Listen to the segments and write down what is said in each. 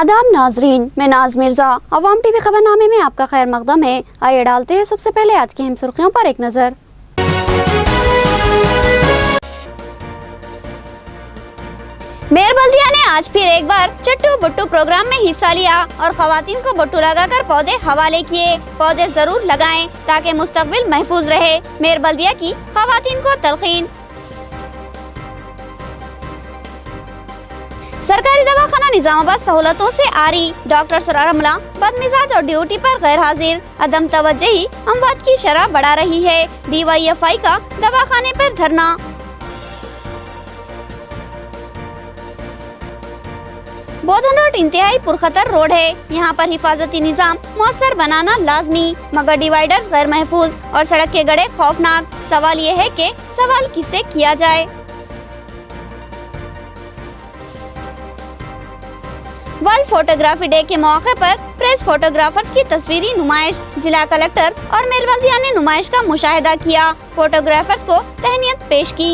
आदाब नाजरीन, मैं नाज मिर्जा। अवाम टीवी खबरनामे में आपका खैर मकदम है। आइए डालते हैं सबसे पहले आज की अहम सुर्खियों पर एक नजर। मेयर बल्दिया ने आज फिर एक बार चट्टू बुट्टू प्रोग्राम में हिस्सा लिया और खवातीन को बुट्टू लगाकर पौधे हवाले किए। पौधे जरूर लगाएं ताकि मुस्तकबिल महफूज रहे। मेयर बल्दिया की खवातीन को तलकीन। सरकारी दवाखाना निजामाबाद सहूलतों से आरी। डॉक्टर सरार अमला बदमिजाज और ड्यूटी पर गैर हाजिर। अदम तवज्जुही अमवात की शरह बढ़ा रही है। DYFI का दवाखाने पर धरना। बोधन रोड इंतहाई पुरखतर रोड है। यहाँ पर हिफाजती निजाम मौसर बनाना लाजमी, मगर डिवाइडर्स गैर महफूज और सड़क के गड़े खौफनाक। सवाल ये है कि सवाल किससे किया जाए। वर्ल्ड फोटोग्राफी डे के मौके पर प्रेस फोटोग्राफर्स की तस्वीरी नुमाइश। जिला कलेक्टर और मेयर बल्दिया ने नुमाइश का मुशाहिदा किया। फोटोग्राफर्स को तहनीत पेश की।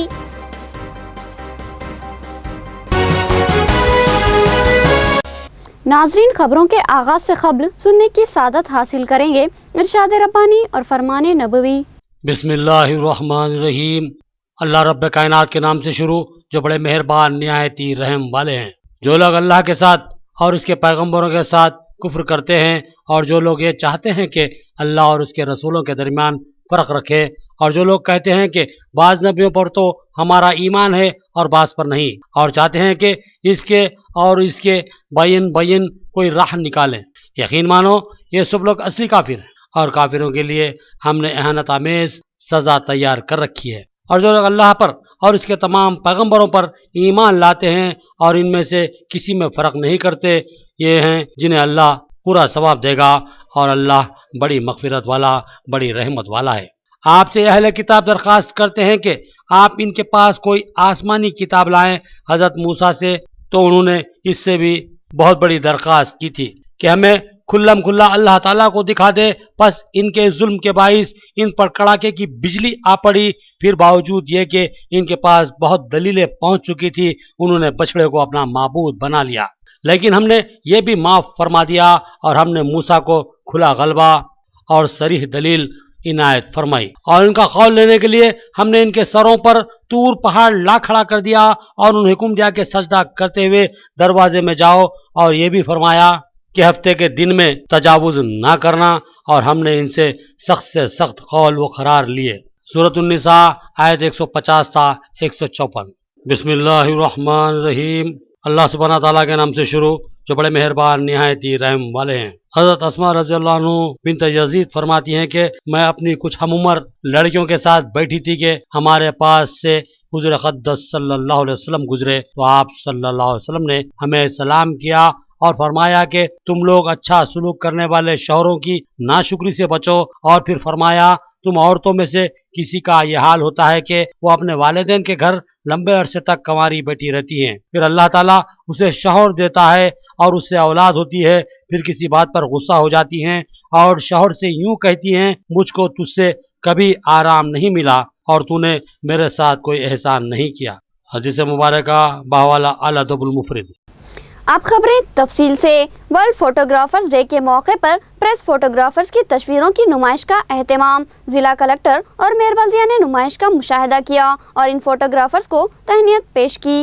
नाजरीन, खबरों के आगाज से क़ब्ल सुनने की सादत हासिल करेंगे इरशाद रब्बानी और फरमान नबवी। बिस्मिल्लाहिर्रहमानिर्रहीम। अल्लाह रब्ब कायनात के नाम से शुरू, जो बड़े मेहरबान निहायत ही रहम वाले हैं। जो लोग अल्लाह के साथ और उसके पैगंबरों के साथ कुफ्र करते हैं, और जो लोग ये चाहते हैं कि अल्लाह और उसके रसूलों के दरमियान फ़र्क रखे, और जो लोग कहते हैं कि बाज़ नबियों पर तो हमारा ईमान है और बाज़ पर नहीं, और चाहते हैं कि इसके और इसके बैन कोई राह निकालें, यकीन मानो ये सब लोग असली काफिर हैं, और काफिरों के लिए हमने एहनत आमेज़ सज़ा तैयार कर रखी है। और जो लोग अल्लाह पर और इसके तमाम पैगंबरों पर ईमान लाते हैं और इनमें से किसी में फ़र्क नहीं करते, ये हैं जिन्हें अल्लाह पूरा सवाब देगा, और अल्लाह बड़ी मग़फ़िरत वाला, बड़ी रहमत वाला है। आपसे अहले किताब दरख्वास्त करते हैं कि आप इनके पास कोई आसमानी किताब लाएं। हज़रत मूसा से तो उन्होंने इससे भी बहुत बड़ी दरख्वास्त की थी कि हमें खुल्लम खुल्ला अल्लाह ताला को दिखा दे। बस इनके जुल्म के बाइस इन पर कड़ाके की बिजली आ पड़ी। फिर बावजूद ये कि इनके पास बहुत दलीलें पहुंच चुकी थी, उन्होंने बछड़े को अपना माबूद बना लिया। लेकिन हमने ये भी माफ़ फरमा दिया, और हमने मूसा को खुला गलबा और सरीह दलील इनायत फरमाई। और इनका कौल लेने के लिए हमने इनके सरों पर तूर पहाड़ ला खड़ा कर दिया, और उन्हें हुक्म दिया कि सजदा करते हुए दरवाजे में जाओ, और ये भी फरमाया कि हफ्ते के दिन में तजावुज़ ना करना, और हमने इनसे सख्त से सख्त कौल व करार लिए। सूरत उन्निसा आयत 150 था 154। बिस्मिल्लाहिर्रहमानिर्रहीम। अल्लाह सुब्हानहू तआला के नाम से शुरू, जो बड़े मेहरबान निहायत ही रहम वाले हैं। हज़रत अस्मा रज़ियल्लाहु अन्हा बिन्त यज़ीद फरमाती हैं कि मैं अपनी कुछ हमउम्र लड़कियों के साथ बैठी थी कि हमारे पास से हुज़ूर अक़दस सल्लल्लाहु अलैहि वसल्लम गुजरे, तो आप सल्लल्लाहु अलैहि वसल्लम ने हमें सलाम किया और फरमाया कि तुम लोग अच्छा सुलूक करने वाले शौहरों की नाशुक्री से बचो। और फिर फरमाया, तुम औरतों में से किसी का यह हाल होता है कि वो अपने वालिदैन के घर लंबे अरसे तक कंवारी बैठी रहती हैं, फिर अल्लाह ताला उसे शौहर देता है और उससे औलाद होती है, फिर किसी बात पर गुस्सा हो जाती हैं और शौहर से यूं कहती हैं, मुझको तुझसे कभी आराम नहीं मिला और तूने मेरे साथ कोई एहसान नहीं किया। हदीस मुबारका बाहवाला अल अदबुल मुफरिद। आप खबरें तफसील से। वर्ल्ड फोटोग्राफर्स डे के मौके पर प्रेस फोटोग्राफर्स की तस्वीरों की नुमाइश का एहतमाम। जिला कलेक्टर और मेयर बल्दिया ने नुमाइश का मुशाहिदा किया और इन फोटोग्राफर्स को तहनीत पेश की।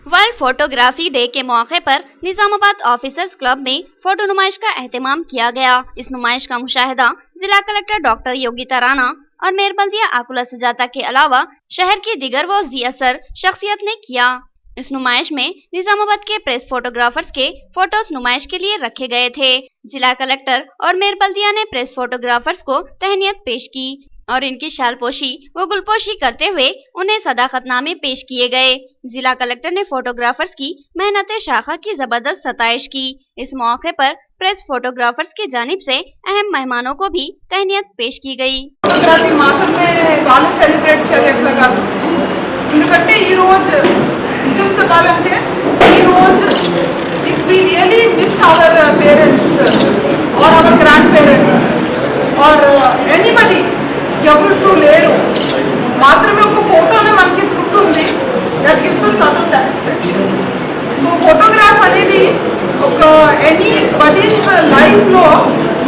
वर्ल्ड फोटोग्राफी डे के मौके पर निजामाबाद ऑफिसर्स क्लब में फोटो नुमाइश का एहतमाम किया गया। इस नुमाइश का मुशाहिदा जिला कलेक्टर डॉक्टर योगिता राणा और मेयर बल्दिया आकुला सुजाता के अलावा शहर की दिगर व ज़ी असर शख्सियत ने किया। इस नुमाइश में निजामाबाद के प्रेस फोटोग्राफर्स के फोटोज नुमाइश के लिए रखे गए थे। जिला कलेक्टर और मेयर बल्दिया ने प्रेस फोटोग्राफर्स को तहनीत पेश की और इनकी शालपोशी व गुलपोशी करते हुए उन्हें सदाकतनामे पेश किए गए। जिला कलेक्टर ने फोटोग्राफर्स की मेहनत शाखा की जबरदस्त सताइश की। इस मौके पर प्रेस फोटोग्राफर्स की जानिब से अहम मेहमानों को भी तहनीत पेश की गई। నిజం చెప్పాలంటే ఈ రోజు if we really miss our parents or our grandparents or anybody ఎవరు లేరు, మాత్రమే ఒక ఫోటోనే మనకి దొరుకుతుంది. That gives us lot of satisfaction. So photograph అనేది anybody's life లో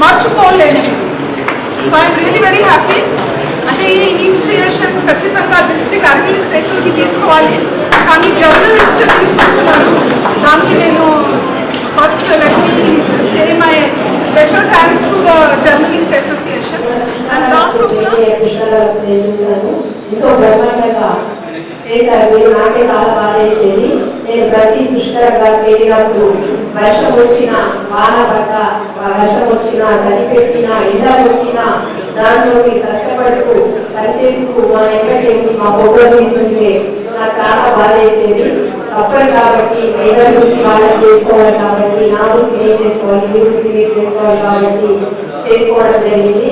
మర్చిపోలేనిది. So I'm really very happy. అంటే ఈ ఇనిషియేషన్ ఖచ్చితంగా డిస్ట్రిక్ట్ అడ్మినిస్ట్రేషన్కి తీసుకోవాలి, కానీ జర్నలిస్ట్ తీసుకుంటున్నారు. దానికి నేను first let me say my special thanks to the journalist association. And దాంట్లో చేశారు. నాకే చాలా బాధ వేసేది. నేను ప్రతి పుష్కరంగా పెరిగినప్పుడు వర్షం వచ్చినా, వాన పడ్డ, వర్షం వచ్చినా, చలిపెట్టినా, ఎండ వచ్చినా దాంట్లోకి కష్టపడుతూ పనిచేస్తూ మా ఎంటర్టైన్ మా పొగలు తీసుకుంటే నాకు చాలా బాధ వేసేది. తప్పదు కాబట్టి ఎవరి గురించి వాళ్ళని చేసుకోవాలి కాబట్టి నా గురించి నేను చేసుకోవాలి, మీ గురించి నేను చేసుకోవాలి కాబట్టి చేసుకోవడం జరిగింది.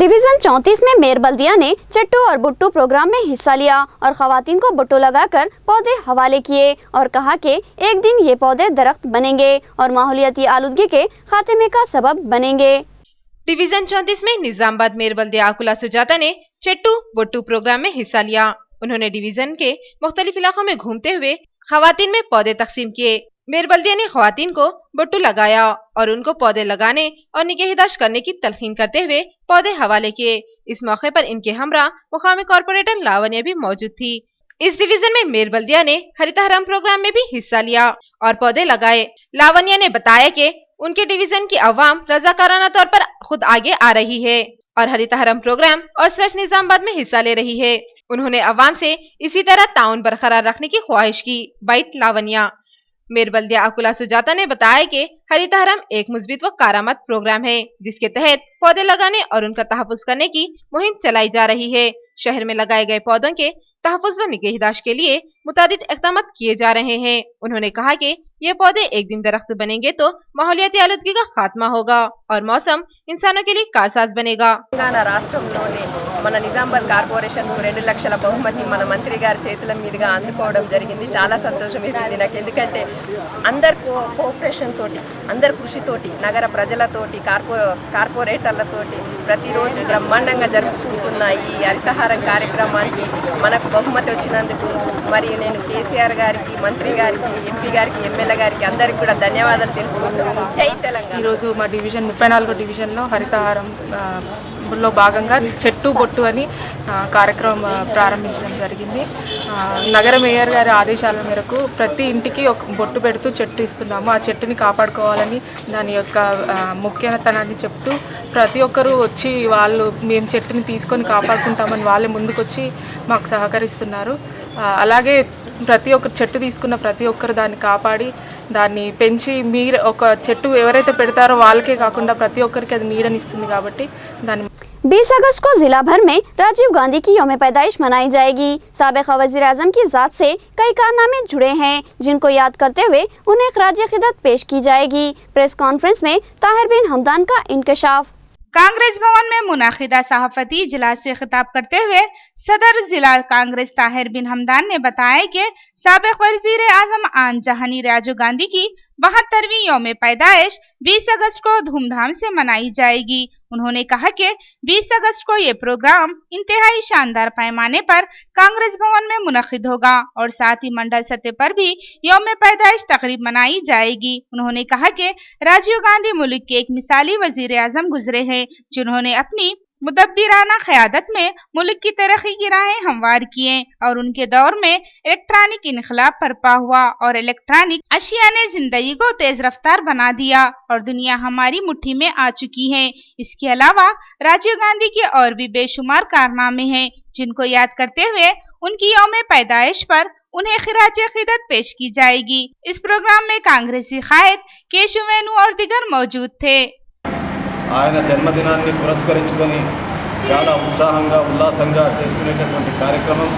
डिवीजन 34 में मेयर बल्दिया ने चट्टू और बुट्टू प्रोग्राम में हिस्सा लिया और खवातीन को बुट्टू लगाकर पौधे हवाले किए और कहा कि एक दिन ये पौधे दरख्त बनेंगे और माहौलियाती आलूदगी के खात्मे का सबब बनेंगे। डिवीजन 34 में निजामाबाद मेयर बल्दिया आकुला सुजाता ने चट्टू बुट्टू प्रोग्राम में हिस्सा लिया। उन्होंने डिवीजन के मुख्तलिफ इलाकों में घूमते हुए खवातीन में पौधे तकसीम किए। मेयर बल्दिया ने खवातीन को बुट्टू लगाया और उनको पौधे लगाने और निगहदाश्त करने की तलकीन करते हुए पौधे हवाले किए। इस मौके पर इनके हमरा मुकामी कॉर्पोरेटर लावण्या भी मौजूद थी। इस डिवीजन में मेयर बल्दिया ने हरितहरम प्रोग्राम में भी हिस्सा लिया और पौधे लगाए। लावण्या ने बताया कि उनके डिवीजन की अवाम रजाकाराना तौर पर खुद आगे आ रही है और हरितहरम प्रोग्राम और स्वच्छ निजामाबाद में हिस्सा ले रही है। उन्होंने अवाम से इसी तरह ताउन बरकरार रखने की ख्वाहिश की। बाइट लावण्या। मेयर बल्दिया अकुला सुजाता ने बताया कि हरितहरम एक मुस्बित व कारामद प्रोग्राम है जिसके तहत पौधे लगाने और उनका तहफ़्फ़ुज़ करने की मुहिम चलाई जा रही है। शहर में लगाए गए पौधों के तहफ़्फ़ुज़ व निगहदाश्त के लिए मुतादिद इक़दाम किए जा रहे हैं। उन्होंने कहा कि ये पौधे एक दिन दरख्त बनेंगे तो माहौलियाती आलूदगी का खात्मा होगा और मौसम इंसानों के लिए कारसाज बनेगा। రాష్ట్రంలోని మన నిజామాబాద్ కార్పొరేషన్ 2 లక్షల బహుమతి మన మంత్రి గారి చేతుల మీదుగా అందుకోవడం జరిగింది. చాలా సంతోషం వేసింది నాకు. ఎందుకంటే అందరి కోఆపరేషన్ తోటి, అందరి కృషితోటి, నగర ప్రజలతోటి, కార్పొరేటర్లతోటి ప్రతిరోజు బ్రహ్మాండంగా జరుపుకుంటున్న ఈ హరితహారం కార్యక్రమానికి మనకు బహుమతి వచ్చినందుకు మరి నేను కేసీఆర్ గారికి, మంత్రి గారికి, ఎంపీ గారికి, ఎమ్మెల్యే గారికి అందరికి కూడా ధన్యవాదాలు తెలుపుకుంటున్నాను. జై తెలంగాణ. ఈరోజు మా డివిజన్ 34వ డివిజన్లో హరితహారం లో భాగంగా చెట్టు బొట్టు అని కార్యక్రమం ప్రారంభించడం జరిగింది. నగర మేయర్ గారి ఆదేశాల మేరకు ప్రతి ఇంటికి ఒక బొట్టు పెడుతూ చెట్టు ఇస్తున్నాము. ఆ చెట్టుని కాపాడుకోవాలని దాని యొక్క ముఖ్యతనాన్ని చెప్తూ ప్రతి ఒక్కరూ వచ్చి వాళ్ళు మేము చెట్టుని తీసుకొని కాపాడుకుంటామని వాళ్ళే ముందుకొచ్చి మాకు సహకరిస్తున్నారు. అలాగే ప్రతి ఒక్క చెట్టు తీసుకున్న ప్రతి ఒక్కరు దాన్ని కాపాడి దాన్ని పెంచి మీరు ఒక చెట్టు ఎవరైతే పెడతారో వాళ్ళకే కాకుండా ప్రతి ఒక్కరికి అది నీడనిస్తుంది కాబట్టి దాన్ని 20 अगस्त को जिला भर में राजीव गांधी की यौम पैदाइश मनाई जाएगी। साबिक़ वज़ीर आज़म की ज़ात से कई कारनामे जुड़े हैं जिनको याद करते हुए उन्हें ख़राज क़िदत पेश की जाएगी। प्रेस कॉन्फ्रेंस में ताहिर बिन हमदान का इंकशाफ। कांग्रेस भवन में मुनाकिदा सहाफती इजलास से खिताब करते हुए सदर जिला कांग्रेस ताहिर बिन हमदान ने बताया कि साबिक़ वज़ीर आज़म आन जहानी राजीव गांधी की 72वीं यौम पैदाइश 20 अगस्त को धूमधाम से मनाई जाएगी। उन्होंने कहा कि 20 अगस्त को ये प्रोग्राम इंतहाई शानदार पैमाने पर कांग्रेस भवन में मुनक़िद होगा और साथ ही मंडल सतह पर भी यौम पैदाइश तकरीब मनाई जाएगी। उन्होंने कहा कि राजीव गांधी मुल्क के एक मिसाली वज़ीर आज़म गुजरे हैं जिन्होंने अपनी मुदब्बिराना क़यादत में मुल्क की तरक्की की राहें हमवार किए और उनके दौर में इलेक्ट्रॉनिक इनकलाब बर्पा हुआ और इलेक्ट्रॉनिक अशिया ने जिंदगी को तेज रफ्तार बना दिया और दुनिया हमारी मुट्ठी में आ चुकी है। इसके अलावा राजीव गांधी के और भी बेशुमार कारनामे हैं जिनको याद करते हुए उनकी यौम पैदाइश पर उन्हें खिराज क़िदत पेश की जाएगी। इस प्रोग्राम में कांग्रेसी कायद केशव वेणु और दिगर मौजूद थे। ఆయన జన్మదినాన్ని పురస్కరించుకొని చాలా ఉత్సాహంగా ఉల్లాసంగా చేసుకునేటటువంటి కార్యక్రమం.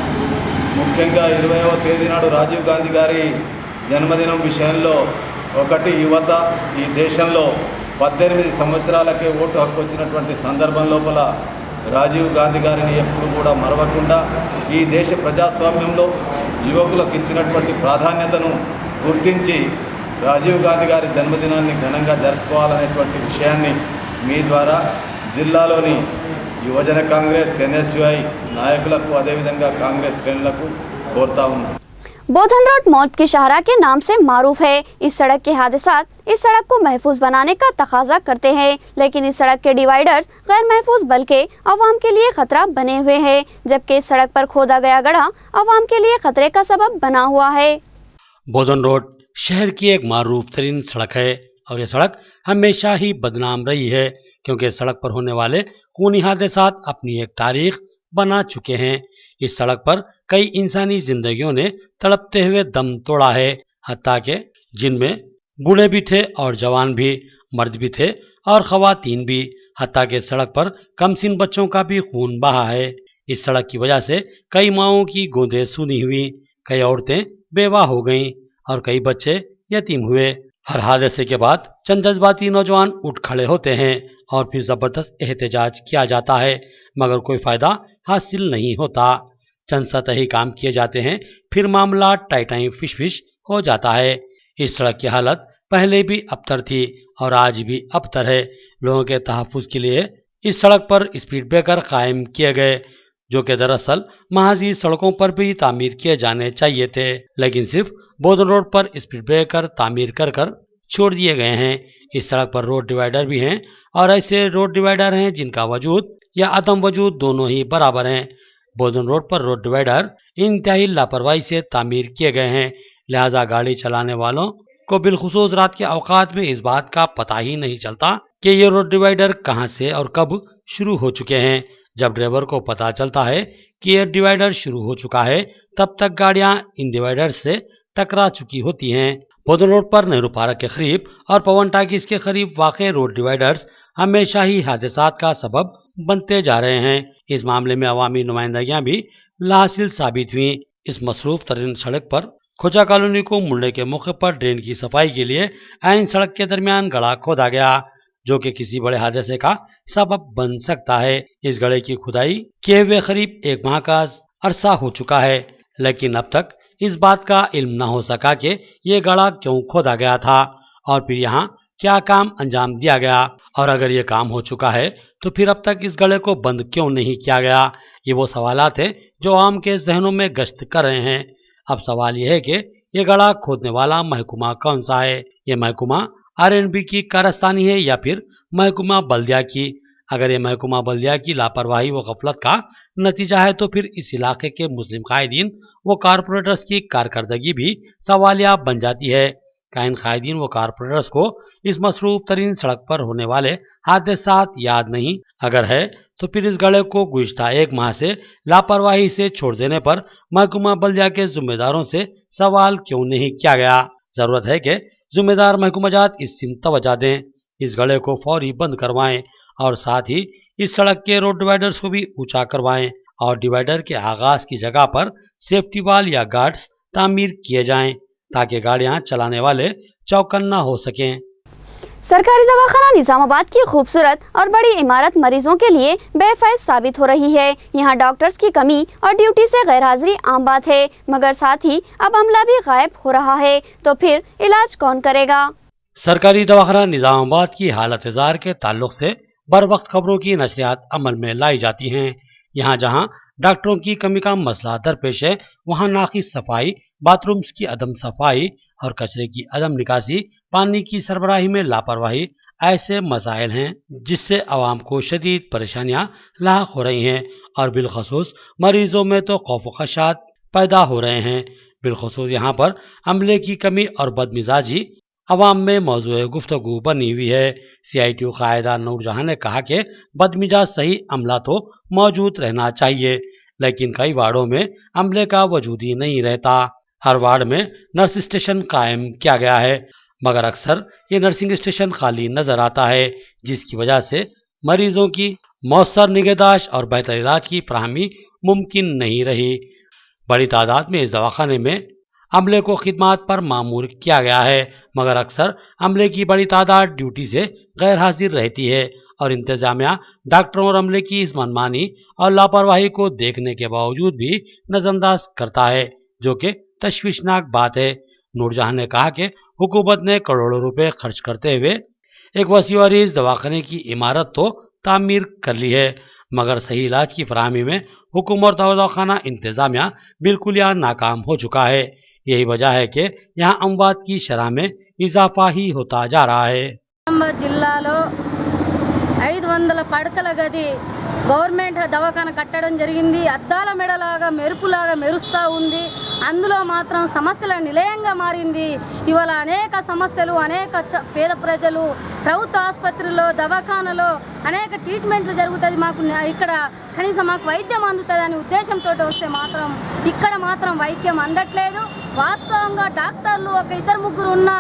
ముఖ్యంగా 20వ తేదీ నాడు రాజీవ్ గాంధీ గారి జన్మదినం విషయంలో ఒకటి యువత ఈ దేశంలో 18 సంవత్సరాలకే ఓటు హక్కు వచ్చినటువంటి సందర్భం లోపల రాజీవ్ గాంధీ గారిని ఎప్పుడు కూడా మరవకుండా ఈ దేశ ప్రజాస్వామ్యంలో యువకులకు ఇచ్చినటువంటి ప్రాధాన్యతను గుర్తించి రాజీవ్ గాంధీ గారి జన్మదినాన్ని ఘనంగా జరుపుకోవాలనేటువంటి విషయాన్ని మీ ద్వారా జిల్లాలోని యువజన కాంగ్రెస్ ఎన్ఎస్యుఐ నాయకులకు అదేవిధంగా కాంగ్రెస్ శ్రేణులకు కోరుతా ఉన్నాను. बोधन रोड मौत की शाहरा के नाम से मारूफ है। इस सड़क के हादसात इस सड़क को महफूज बनाने का तकाजा करते हैं, लेकिन इस सड़क के डिवाइडर्स गैर महफूज बल्कि अवाम के लिए खतरा बने हुए हैं, जबकि इस सड़क पर खोदा गया गड्ढा अवाम के लिए खतरे का सबब बना हुआ है। बोधन रोड शहर की एक मारूफ तरीन सड़क है और यह सड़क हमेशा ही बदनाम रही है, क्योंकि इस सड़क पर होने वाले खूनी हादसात अपनी एक तारीख बना चुके हैं। इस सड़क पर कई इंसानी जिंदगियों ने तड़पते हुए दम तोड़ा है, हत्ता के जिनमें बूढ़े भी थे और जवान भी, मर्द भी थे और खवातीन भी, हत्ता के सड़क पर कमसिन बच्चों का भी खून बहा है। इस सड़क की वजह से कई माओं की गोदें सूनी हुई, कई औरतें बेवा हो गईं और कई बच्चे यतीम हुए। हर हादसे के बाद चंद जज्बाती नौजवान उठ खड़े होते हैं और फिर जबरदस्त एहतजाज किया जाता है, मगर कोई फायदा हासिल नहीं होता। चंद सतही काम किए जाते हैं, फिर मामला टाई फिश फिश हो जाता है। इस सड़क की हालत पहले भी अबतर थी और आज भी अबतर है। लोगों के तहफ्फुज के लिए इस सड़क पर स्पीड ब्रेकर कायम किए गए, जो कि दरअसल महाजी सड़कों पर भी तामीर किए जाने चाहिए थे, लेकिन सिर्फ बोधन रोड पर स्पीड ब्रेकर तामीर कर कर छोड़ दिए गए हैं। इस सड़क पर रोड डिवाइडर भी हैं और ऐसे रोड डिवाइडर हैं जिनका वजूद या अदम वजूद दोनों ही बराबर हैं। बोधन रोड पर रोड डिवाइडर इंतहाई लापरवाही से तामीर किए गए हैं, लिहाजा गाड़ी चलाने वालों को बिलखुसूस रात के औकात में इस बात का पता ही नहीं चलता कि ये रोड डिवाइडर कहां से और कब शुरू हो चुके हैं। जब ड्राइवर को पता चलता है कि यह डिवाइडर शुरू हो चुका है, तब तक गाड़ियां इन डिवाइडर से टकरा चुकी होती हैं। बोधन रोड पर नेहरू पार्क के करीब और पवन टाकीज के करीब वाक़े रोड डिवाइडर्स हमेशा ही हादसात का सबब बनते जा रहे हैं। इस मामले में अवामी नुमाइंदगियां भी लाहासिल साबित हुई। इस मसरूफ तरीन सड़क पर खोजा कॉलोनी को मुड़ने के मौके पर ड्रेन की सफाई के लिए ऐन सड़क के दरमियान गड्ढा खोदा गया, जो कि किसी बड़े हादसे का सबब बन सकता है। इस गड्ढे की खुदाई किए हुए करीब 1 माह का अरसा हो चुका है, लेकिन अब तक इस बात का इल्म न हो सका कि ये गड्ढा क्यों खोदा गया था और फिर यहाँ क्या काम अंजाम दिया गया, और अगर ये काम हो चुका है तो फिर अब तक इस गड्ढे को बंद क्यों नहीं किया गया। ये वो सवालात हैं जो आम के जहनों में गश्त कर रहे हैं। अब सवाल यह है कि ये गड्ढा खोदने वाला महकमा कौन सा है। ये महकमा RNB की कारस्तानी है या फिर महकमा बल्दिया की। अगर ये महकमा बल्दिया की लापरवाही व गफलत का नतीजा है तो फिर इस इलाके के मुस्लिम कायदीन व कारपोरेटर्स की कारकर्दगी भी सवालिया बन जाती है। इन कायदीन व कारपोरेटर्स को इस मसरूफ तरीन सड़क पर होने वाले हादसात याद नहीं, अगर है तो फिर इस गड्ढे को गुज़िश्ता 1 माह से लापरवाही से छोड़ देने पर महकमा बल्दिया के जिम्मेदारों से सवाल क्यों नहीं किया गया। जरूरत है कि जिम्मेदार महकूमजात इस सिमत तवज्जो दें, इस गड्ढे को फौरी बंद करवाएं और साथ ही इस सड़क के रोड डिवाइडर्स को भी ऊंचा करवाएं और डिवाइडर के आगाज की जगह पर सेफ्टी वाल या गार्ड्स तामीर किए जाएं, ताकि गाड़ियां चलाने वाले चौकन्ना हो सकें। सरकारी दवाखाना निजामाबाद की खूबसूरत और बड़ी इमारत मरीजों के लिए बेफैज साबित हो रही है। यहाँ डॉक्टर्स की कमी और ड्यूटी से गैर हाजिरी आम बात है, मगर साथ ही अब अमला भी गायब हो रहा है, तो फिर इलाज कौन करेगा। सरकारी दवाखाना निजामाबाद की हालत जार के ताल्लुक से बर वक्त खबरों की नशरियात अमल में लाई जाती हैं। यहाँ जहाँ डॉक्टरों की कमी का मसला दरपेश है, वहाँ नाकिस सफाई, बाथरूम्स की अदम सफाई और कचरे की अदम निकासी, पानी की सरबराही में लापरवाही ऐसे मसाइल हैं जिससे आवाम को शदीद परेशानियां लाहक हो रही हैं और बिलखसूस मरीजों में तो खौफ व खदशात पैदा हो रहे हैं। बिलखसूस यहाँ पर अमले की कमी और बदमिजाजी अवाम में मौजूद गुफ्तगू बनी हुई है। CITU कायदा नूरजहां ने कहा कि बदमिजाज सही अमला तो मौजूद रहना चाहिए, लेकिन कई वार्डों में अमले का वजूद ही नहीं रहता। हर वार्ड में नर्स स्टेशन कायम किया गया है, मगर अक्सर ये नर्सिंग स्टेशन खाली नजर आता है, जिसकी वजह से मरीजों की मौसर निगहदाश्त और बेहतर इलाज की फराहमी मुमकिन नहीं रही। बड़ी तादाद में इस दवाखाने में अमले को खिदमात पर मामूर किया गया है, मगर अक्सर अमले की बड़ी तादाद ड्यूटी से गैर हाजिर रहती है और इंतजामिया डॉक्टरों और अमले की इस मनमानी और लापरवाही को देखने के बावजूद भी नजरअंदाज करता है, जो कि तशवीशनाक बात है। नूरजहां ने कहा कि हुकूमत ने करोड़ों रुपए खर्च करते हुए एक वसी और इस दवाखाने की इमारत तो तामीर कर ली है, मगर सही इलाज की फराहमी में हुकूमत और दवाखाना इंतजामिया बिल्कुल या नाकाम हो चुका है। यही वजह है कि यहाँ अमवात की शरह में इजाफा ही होता जा रहा है। జిల్లాలో 500 పడకల గది గవర్నమెంట్ దవాఖాన కట్టడం జరిగింది. అద్దాల మెడలాగా మెరుపులాగా మెరుస్తూ ఉంది. అందులో మాత్రం సమస్యల నిలయంగా మారింది. ఇవాళ అనేక సమస్యలు, అనేక పేద ప్రజలు ప్రభుత్వ ఆసుపత్రుల్లో దవాఖానలో అనేక ట్రీట్మెంట్లు జరుగుతుంది. మాకు ఇక్కడ కనీసం మాకు వైద్యం అందుతుందని ఉద్దేశంతో వస్తే మాత్రం ఇక్కడ మాత్రం వైద్యం అందట్లేదు. వాస్తవంగా డాక్టర్లు ఒక 2-3 ఉన్న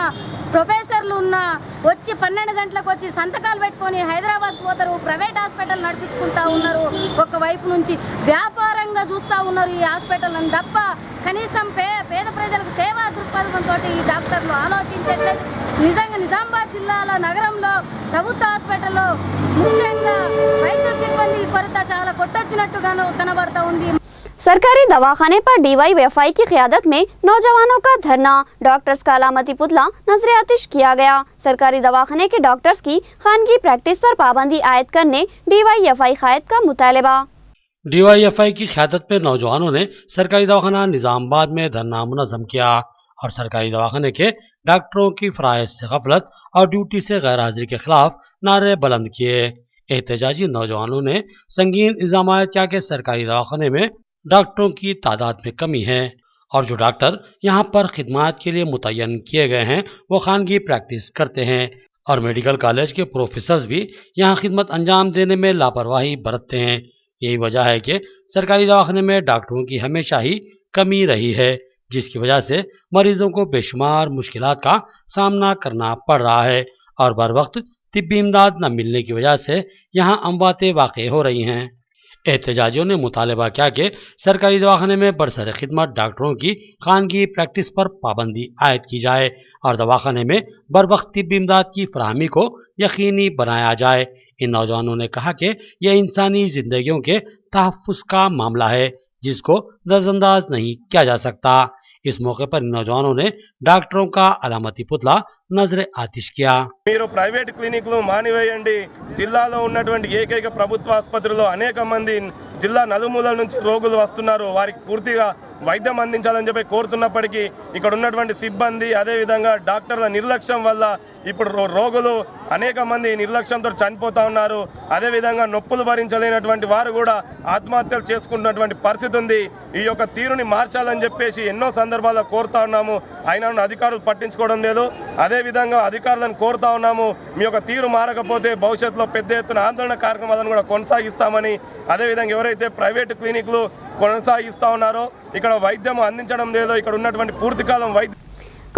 ప్రొఫెసర్లు ఉన్నా వచ్చి 12 గంటలకు వచ్చి సంతకాలు పెట్టుకొని హైదరాబాద్ పోతారు. ప్రైవేట్ హాస్పిటల్ నడిపించుకుంటా ఉన్నారు. ఒకవైపు నుంచి వ్యాపారంగా చూస్తూ ఉన్నారు ఈ హాస్పిటల్ని తప్ప కనీసం పేద ప్రజలకు సేవా దృక్పథంతో ఈ డాక్టర్లు ఆలోచించట్లేదు. నిజంగా నిజామాబాద్ జిల్లాలో నగరంలో ప్రభుత్వ హాస్పిటల్లో ముఖ్యంగా వైద్య సిబ్బంది కొరత చాలా కొట్టొచ్చినట్టుగా కనబడతా ఉంది. सरकारी दवाखाने पर DYFI की क़यादत में नौजवानों का धरना, डॉक्टर्स का अलामती पुतला नजर आतिश किया गया। सरकारी दवाखाने के डॉक्टर्स की खानगी प्रैक्टिस पर पाबंदी आयद करने DYFI क़यादत का मुतालबा। DYFI की क़यादत में नौजवानों ने सरकारी दवाखाना निज़ामाबाद में धरना मुनज़्ज़म किया और सरकारी दवाखाने के डॉक्टरों की फ़राइज़ से गफलत और ड्यूटी से गैर हाजिरी के खिलाफ नारे बुलंद किए। एहतजाजी नौजवानों ने संगीन इल्ज़ाम किया कि सरकारी दवाखाने में डॉक्टरों की तादाद में कमी है और जो डॉक्टर यहाँ पर खिदमत के लिए मुतय्यन किए गए हैं वो खानगी प्रैक्टिस करते हैं और मेडिकल कॉलेज के प्रोफेसर्स भी यहाँ खिदमत अंजाम देने में लापरवाही बरतते हैं। यही वजह है कि सरकारी दवाखाने में डॉक्टरों की हमेशा ही कमी रही है, जिसकी वजह से मरीजों को बेशुमार मुश्किलात का सामना करना पड़ रहा है और बर वक्त तिब्बी इमदाद न मिलने की वजह से यहाँ अमवातें वाक़ हो रही हैं। एहतजाजियों ने मुतालबा किया कि सरकारी दवाखाने में बरसर खिदमत डॉक्टरों की खानगी प्रैक्टिस पर पाबंदी आयद की जाए और दवाखाने में बर वक्त तिब्बी इमदाद की फराहमी को यकीनी बनाया जाए। इन नौजवानों ने कहा कि यह इंसानी जिंदगियों के तहफ़्फ़ुज़ का मामला है जिसको नज़रअंदाज नहीं किया जा सकता। इस मौके पर नौजवानों ने डॉक्टरों का अलामती पुतला नजर आतिश किया। మీరు ప్రైవేట్ క్లినిక్లు మానివేయండి. జిల్లాలో ఉన్నటువంటి ఏకైక ప్రభుత్వ ఆసుపత్రిలో అనేక మంది జిల్లా నలుమూలల నుంచి రోగులు వస్తున్నారు. వారికి పూర్తిగా వైద్యం అందించాలని చెప్పి కోరుతున్నప్పటికీ ఇక్కడ ఉన్నటువంటి సిబ్బంది అదేవిధంగా డాక్టర్ల నిర్లక్ష్యం వల్ల ఇప్పుడు రోగులు అనేక మంది నిర్లక్ష్యంతో చనిపోతూ ఉన్నారు. అదేవిధంగా నొప్పులు భరించలేనటువంటి వారు కూడా ఆత్మహత్యలు చేసుకుంటున్నటువంటి పరిస్థితి ఉంది. ఈ యొక్క తీరుని మార్చాలని చెప్పేసి ఎన్నో సందర్భాల్లో కోరుతా ఉన్నాము. అయినా అధికారులు పట్టించుకోవడం లేదు. అదేవిధంగా అధికారులను కోరుతా ఉన్నాము, మీ యొక్క తీరు మారకపోతే భవిష్యత్తులో పెద్ద ఎత్తున ఆందోళన కార్యక్రమాలను కూడా కొనసాగిస్తామని. అదేవిధంగా ఎవరైతే ప్రైవేటు క్లినిక్లు కొనసాగిస్తూ ఉన్నారో ఇక్కడ వైద్యం అందించడం లేదో ఇక్కడ ఉన్నటువంటి పూర్తికాలం వైద్యం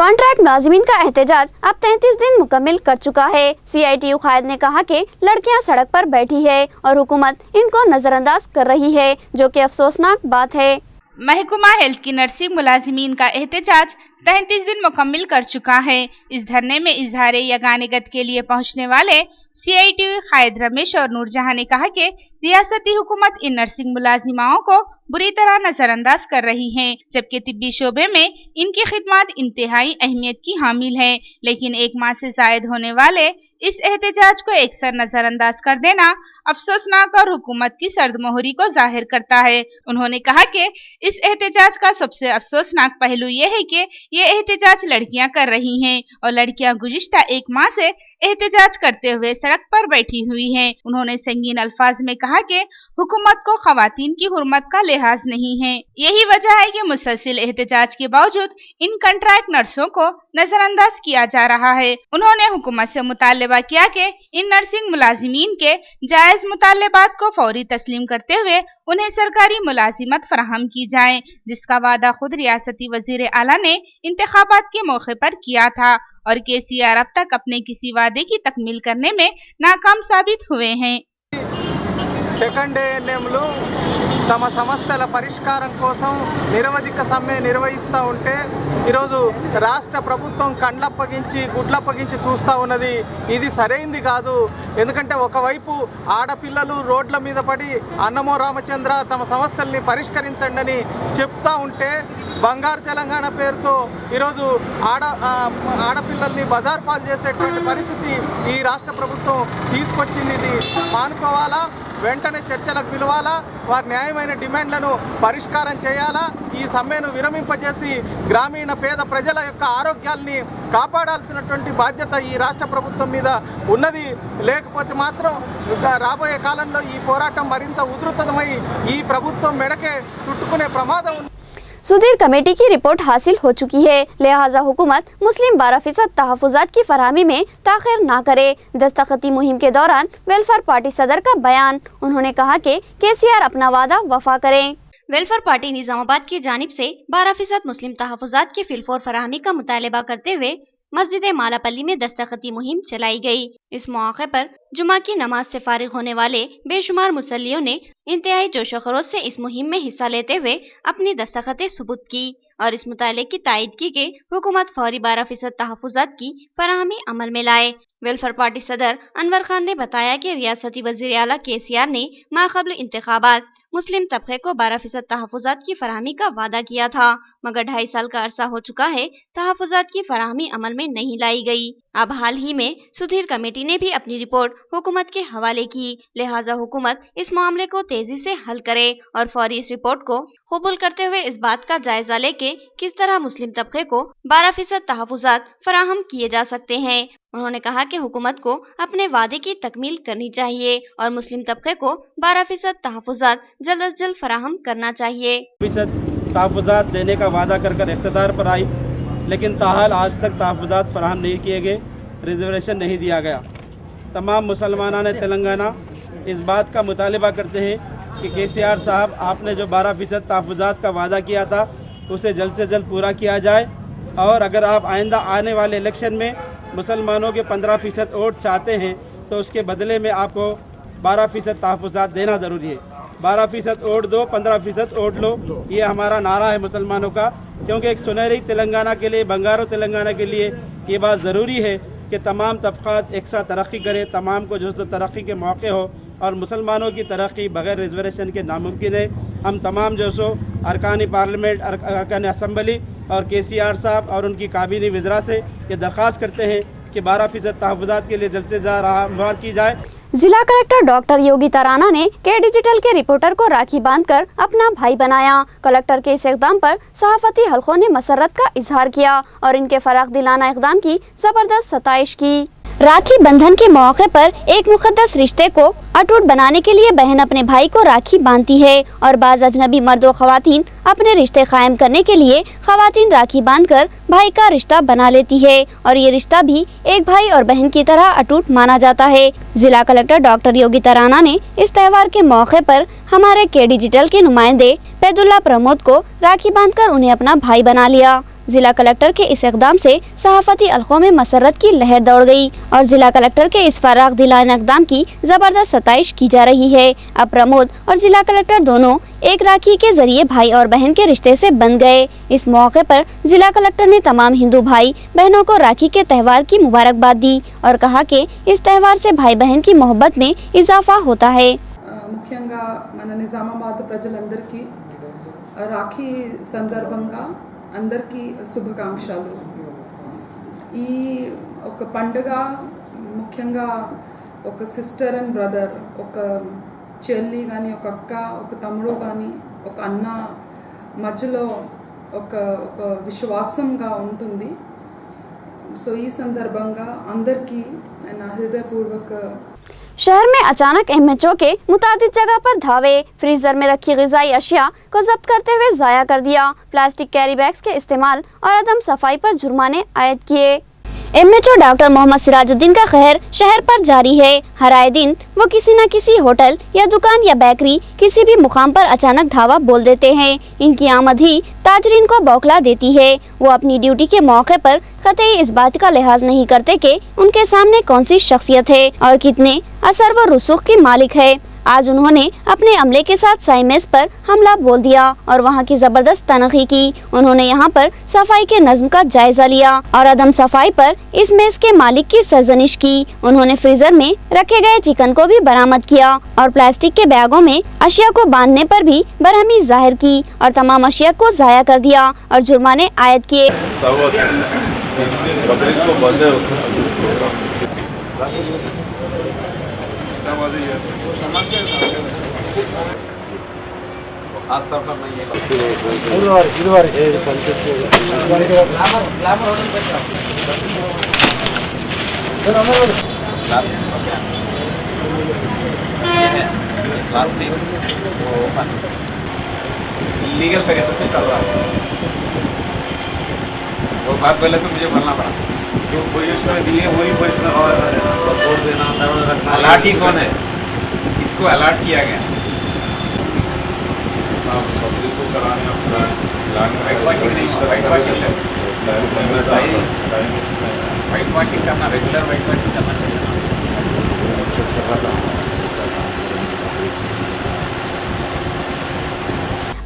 कॉन्ट्रैक्ट मुलाजिमीन का एहतजाज अब 33 दिन मुकम्मिल कर चुका है। CITU कायद ने कहा कि लड़कियां सड़क पर बैठी है और हुकूमत इनको नजरअंदाज कर रही है, जो कि अफसोसनाक बात है। महकुमा हेल्थ की नर्सिंग मुलाजिमीन का एहतजाज 33 दिन मुकम्मिल कर चुका है। इस धरने में इजहार यगानिगत के लिए पहुंचने वाले CITU कायद रमेश और नूरजहां ने कहा कि रियासती हुकूमत इन नर्सिंग मुलाजिमाओं को बुरी तरह नजरअंदाज कर रही है, जबकि तिब्बी शोबे में इनकी खिदमत इंतहाई अहमियत की हामिल है। लेकिन 1 माह से जायद होने वाले इस एहतजाज को एकसर नजरअंदाज कर देना अफसोसनाक और हुकूमत की सर्दमोहरी को जाहिर करता है। उन्होंने कहा कि इस एहतजाज का सबसे अफसोसनाक पहलू ये है कि ये एहतजाज लड़कियां कर रही हैं और लड़कियां गुज़िश्ता 1 माह से एहतजाज करते हुए सड़क पर बैठी हुई हैं। उन्होंने संगीन अल्फाज में कहा कि हुकूमत को खवातीन की हुर्मत का लिहाज नहीं है। यही वजह है कि मुसलसिल एहतजाज के बावजूद इन कॉन्ट्रैक्ट नर्सों को नजरअंदाज किया जा रहा है। उन्होंने हुकूमत से मुतालबा किया कि इन नर्सिंग मुलाजिमीन के जायज मुतालबात को फौरी तस्लीम करते हुए उन्हें सरकारी मुलाजिमत फराहम की जाए, जिसका वादा खुद रियासती वजीर आला ने इंतखाबात के मौके पर किया था और KCR अब तक अपने किसी वादे की तकमील करने में नाकाम साबित हुए हैं। సెకండ్ ఏఎన్ఎంలు తమ సమస్యల పరిష్కారం కోసం నిరవధిక సమ్మె నిర్వహిస్తూ ఉంటే ఈరోజు రాష్ట్ర ప్రభుత్వం కండ్లప్పగించి గుడ్లప్పగించి చూస్తూ ఉన్నది. ఇది సరైంది కాదు. ఎందుకంటే ఒకవైపు ఆడపిల్లలు రోడ్ల మీద పడి అన్నమో రామచంద్ర తమ సమస్యల్ని పరిష్కరించండి అని చెప్తా ఉంటే బంగారు తెలంగాణ పేరుతో ఈరోజు ఆడపిల్లల్ని బజార్ పాలు చేసేటువంటి పరిస్థితి ఈ రాష్ట్ర ప్రభుత్వం తీసుకొచ్చింది. ఇది మానుకోవాలా? వెంటనే చర్చలకు పిలవాలా, వారి న్యాయమైన డిమాండ్లను పరిష్కారం చేయాలా, ఈ సమ్మెను విరమింపజేసి గ్రామీణ పేద ప్రజల యొక్క ఆరోగ్యాల్ని కాపాడాల్సినటువంటి బాధ్యత ఈ రాష్ట్ర ప్రభుత్వం మీద ఉన్నది. లేకపోతే మాత్రం రాబోయే కాలంలో ఈ పోరాటం మరింత ఉధృతమై ఈ ప్రభుత్వం మెడకే చుట్టుకునే ప్రమాదం ఉంది. सुधीर कमेटी की रिपोर्ट हासिल हो चुकी है, लिहाजा हुकूमत मुस्लिम 12% तहफ़्फ़ुज़ात की फरहमी में ताख़िर ना करे। दस्तखती मुहिम के दौरान वेलफेयर पार्टी सदर का बयान। उन्होंने कहा कि KCR अपना वादा वफा करें। वेलफेयर पार्टी निज़ामाबाद की जानिब से 12% मुस्लिम तहफ़्फ़ुज़ात की फिलफोर फरहमी का मुतालबा करते हुए मस्जिद मालापल्ली में दस्तखती मुहिम चलाई गई। इस मौके पर जुमा की नमाज से फारिग होने वाले बेशुमार मुसल्लियों ने इंतहाई जोश खरोश से इस मुहिम में हिस्सा लेते हुए अपनी दस्तखतें सुबूत की और इस मुताले की तायद की कि हुकूमत फौरी 12% तहफ़्फ़ुज़ात की फराहमी अमल में लाए। वेलफेयर पार्टी सदर अनवर खान ने बताया कि रियासती वज़ीर आला KCR ने माक़ब्ल इंतखाबात मुस्लिम तबके को 12% तहफ़्फ़ुज़ात की फराहमी का वादा किया था, मगर 2.5 साल का अरसा हो चुका है, तहफ़्फ़ुज़ात की फराहमी अमल में नहीं लाई गई। अब हाल ही में सुधीर कमेटी ने भी अपनी रिपोर्ट हुकूमत के हवाले की, लिहाजा हुकूमत इस मामले को तेजी से हल करे और फौरी इस रिपोर्ट को कबूल करते हुए इस बात का जायजा ले कि किस तरह मुस्लिम तबके को 12% तहफ़्फ़ुज़ात फराहम किए जा सकते हैं। उन्होंने कहा कि हुकूमत को अपने वादे की तकमील करनी चाहिए और मुस्लिम तबके को 12% तहफ़्फ़ुज़ात जल्द अज जल्द फराहम करना चाहिए। तहफ़्फ़ुज़ात देने का वादा कर इक़्तिदार पर आई, लेकिन ताहाल आज तक तहफ़्फ़ुज़ात फराहम नहीं किए गए, रिजर्वेशन नहीं दिया गया। तमाम मुसलमानान तेलंगाना इस बात का मुतालबा करते हैं कि KCR साहब, आपने जो 12% तहफ़्फ़ुज़ात का वादा किया था उसे जल्द से जल्द पूरा किया जाए, और अगर आप आइंदा आने वाले इलेक्शन में मुसलमानों के 15% वोट चाहते हैं तो उसके बदले में आपको 12% तहफ़्फ़ुज़ात देना ज़रूरी है। 12% वोट दो, 15% वोट लो, ये हमारा नारा है मुसलमानों का, क्योंकि एक सुनहरी तेलंगाना के लिए, बंगारो तेलंगाना के लिए ये बात ज़रूरी है कि तमाम तबक़ात एक साथ तरक्की करें, तमाम को जो तरक्की के मौके हो, और मुसलमानों की तरक्की बग़ैर रिजर्वेशन के नामुमकिन है। हम तमाम जो सो अरकान पार्लियामेंट, अरकान असम्बली और KCR साहब और उनकी काबीनी वज़रा से ये दरख्वास्त करते हैं कि 12% तहफ़्फ़ुज़ात के लिए जल्द से जल्द राहनुमाई की जाए। जिला कलेक्टर डॉक्टर योगिता राणा ने के डिजिटल के रिपोर्टर को राखी बांधकर अपना भाई बनाया। कलेक्टर के इस इक़दाम पर सहाफ़ती हलकों ने मसरत का इजहार किया और इनके फराख दिलाना इक़दाम की ज़बरदस्त सताइश की। राखी बंधन के मौके पर एक मुक़द्दस रिश्ते को अटूट बनाने के लिए बहन अपने भाई को राखी बांधती है और बाज़ अजनबी मर्द व ख़वातीन अपने रिश्ते कायम करने के लिए ख़वातीन राखी बांधकर भाई का रिश्ता बना लेती है और ये रिश्ता भी एक भाई और बहन की तरह अटूट माना जाता है। जिला कलेक्टर डॉक्टर योगिता राणा ने इस त्यौहार के मौके पर हमारे के डिजिटल के नुमाइंदे पैदुल्ला प्रमोद को राखी बांधकर उन्हें अपना भाई बना लिया। जिला कलेक्टर के इस इक़दाम से सहाफ़ती हलकों में मसरत की लहर दौड़ गई और जिला कलेक्टर के इस फराख दिलाना इक़दाम की ज़बरदस्त सताइश की जा रही है। अब प्रमोद और जिला कलेक्टर दोनों एक राखी के जरिए भाई और बहन के रिश्ते से बन गए। इस मौके पर जिला कलेक्टर ने तमाम हिंदू भाई बहनों को राखी के त्यौहार की मुबारकबाद दी और कहा कि इस त्यौहार से भाई बहन की मोहब्बत में इजाफा होता है। ముఖ్యంగా మన నిజామాబాద్ ప్రజలందరికీ రాఖీ సందర్భంగా అందరికీ శుభాకాంక్షలు। ఈ ఒక పండుగ ముఖ్యంగా ఒక సిస్టర్ అండ్ బ్రదర్, ఒక చెల్లి కానీ, ఒక అక్క, ఒక తమ్ముడు కానీ, ఒక అన్న మధ్యలో ఒక విశ్వాసంగా ఉంటుంది। సో ఈ సందర్భంగా అందరికీ నా హృదయపూర్వక। शहर में अचानक MHO के मुतादिद जगह पर धावे, फ्रीजर में रखी ग़िज़ाई अशिया को जब्त करते हुए ज़ाया कर दिया। प्लास्टिक कैरी बैग्स के इस्तेमाल और अदम सफाई पर जुर्माने आयद किए। MHO डॉक्टर मोहम्मद सिराजुद्दीन का कहर शहर पर जारी है। हर आए दिन वो किसी न किसी होटल या दुकान या बेकरी किसी भी मुकाम पर अचानक धावा बोल देते हैं। इनकी आमद ही ताजरीन को बौखला देती है। वो अपनी ड्यूटी के मौके पर कतई इस बात का लिहाज नहीं करते कि उनके सामने कौन सी शख्सियत है और कितने असर व रुसूख की मालिक है। आज उन्होंने अपने अमले के साथ साइमेस पर हमला बोल दिया और वहाँ की जबरदस्त तनखी की। उन्होंने यहाँ पर सफाई के नज्म का जायजा लिया और अदम सफाई पर इस मेज के मालिक की सरजनिश की। उन्होंने फ्रीजर में रखे गए चिकन को भी बरामद किया और प्लास्टिक के बैगों में अशिया को बांधने पर भी बरहमी जाहिर की और तमाम अशिया को ज़ाया कर दिया और जुर्माने आयद किए। लीगल तरीके से चल रहा है। वो बात पहले तो मुझे बोलना पड़ा, जो पोजीशन में दिए वही पोजीशन और वोट देना रखना। अलर्ट ही कौन है? इसको अलर्ट किया गया। पब्लिक को कराने वाइट वॉशिंग नहीं, वाइट वॉशिंग करना, रेगुलर वाइट वॉशिंग करना चाहिए।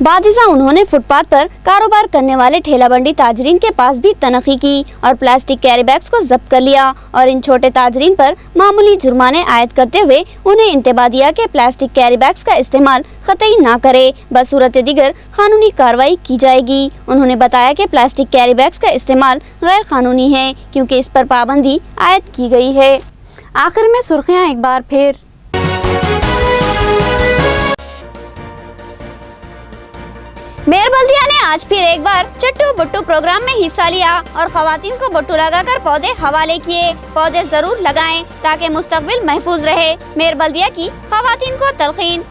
बादिजा उन्होंने फुटपाथ पर कारोबार करने वाले ठेला बंडी ताजरीन के पास भी तनखी की और प्लास्टिक कैरी बैग्स को जब्त कर लिया और इन छोटे ताजरीन पर मामूली जुर्माने आयद करते हुए उन्हें इंतबाह दिया कि प्लास्टिक कैरी बैग्स का इस्तेमाल कतई ना करे, बसूरत दिगर कानूनी कार्रवाई की जाएगी। उन्होंने बताया कि प्लास्टिक कैरी बैग्स का इस्तेमाल गैर कानूनी है क्योंकि इस पर पाबंदी आयद की गई है। आखिर में सुर्खियाँ एक बार फिर। मेयर बल्दिया ने आज फिर एक बार चट्टू बुट्टू प्रोग्राम में हिस्सा लिया और खवातीन को बुट्टू लगाकर पौधे हवाले किए। पौधे जरूर लगाएं ताकि मुस्तकबिल महफूज रहे। मेयर बल्दिया की खवातीन को तलकीन।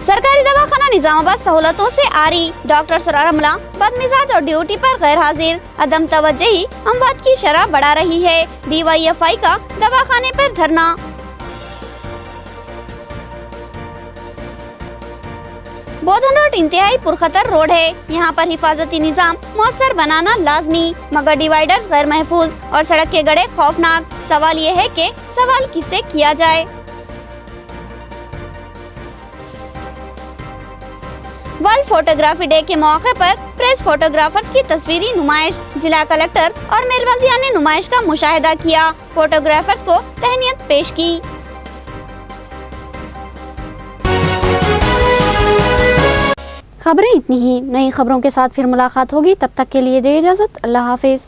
सरकारी दवाखाना निजामाबाद सहूलतों से आरी। डॉक्टर सरारमला बदमिजाज और ड्यूटी पर गैर हाजिर। अदम तवज्जही अमवात की शरह बढ़ा रही है। DYFI का दवाखाने पर धरना। बोधन रोड इंतहाई पुरखतर रोड है। यहाँ पर हिफाजती निजाम मौसर बनाना लाजमी, मगर डिवाइडर्स गैर महफूज और सड़क के गड़े खौफनाक। सवाल ये है कि सवाल किससे किया जाए। वर्ल्ड फोटोग्राफी डे के मौके पर प्रेस फोटोग्राफर्स की तस्वीरी नुमाइश। जिला कलेक्टर और मेयर बल्दिया ने नुमाइश का मुशाहिदा किया, फोटोग्राफर्स को तहनीत पेश की। खबरें इतनी ही, नई खबरों के साथ फिर मुलाकात होगी, तब तक के लिए दे इजाजत। अल्लाह हाफिज।